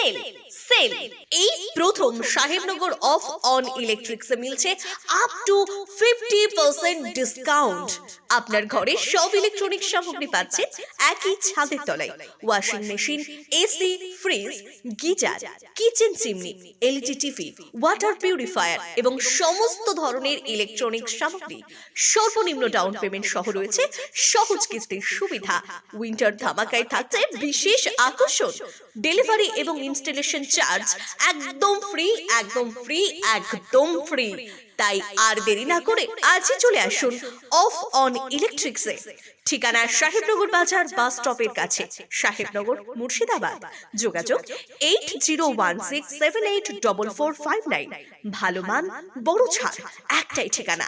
Sell sell এই প্রথম Sahebnagar of on ইলেকট্রিক্সে মিলছে আপ টু 50% ডিসকাউন্ট। আপনার ঘরে সব ইলেকট্রনিক সামগ্রী পাচ্ছে একই ছাদের তলায়। Washing machine, AC, fridge, geyser, kitchen chimney, LED TV, water purifier এবং সমস্ত ধরনের ইলেকট্রনিক সামগ্রী সর্বনিম্ন ডাউন পেমেন্ট সহ রয়েছে সহজ কিস্তির সুবিধা। উইন্টার ধামাকায় থাকছে বিশেষ আকর্ষণ, ডেলিভারি এবং ইনস্টলেশন চার্জ একদম ফ্রি, একদম ফ্রি, একদম ফ্রি। তাই আর দেরি না করে আজই চলে আসুন অফ অন ইলেকট্রিক্সে। ঠিকানা সাহেবনগর বাজার বাস স্টপের কাছে, সাহেবনগর, মুর্শিদাবাদ। যোগাযোগ 8016784459। ভালো মান, বড় ছাড়, একটাই ঠিকানা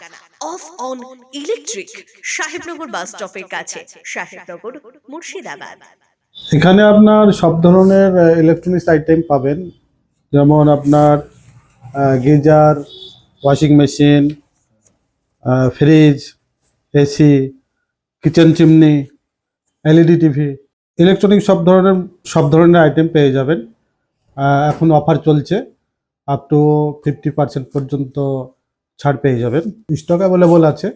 অফ অন ইলেকট্রিক, সাহেবনগর বাস স্টপের কাছে, সাহেবনগর, মুর্শিদাবাদ। এখানে আপনার সব ধরনের ইলেকট্রনিক্স আইটেম পাবেন, যেমন আপনার geyser, washing machine, fridge, AC, kitchen chimney, LED TV, electronic সব ধরনের আইটেম পেয়ে যাবেন। এখন অফার চলছে, আপ টু 50% পর্যন্ত ছাড় পেয়ে যাবেন। স্টক অ্যাভেলেবল আছে,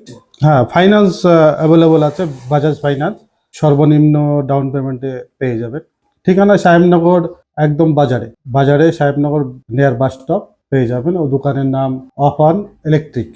হ্যাঁ, ফাইন্যান্স অ্যাভেলেবল আছে, বাজাজ ফাইন্যান্স। সর্বনিম্ন ডাউন পেমেন্টে পেয়ে যাবেন। ঠিকানা সাহেবনগর, একদম বাজারে সাহেবনগর নিয়ার বাস স্টপ পেয়ে যাবেন। ও দোকানের নাম অফ অন ইলেকট্রিক।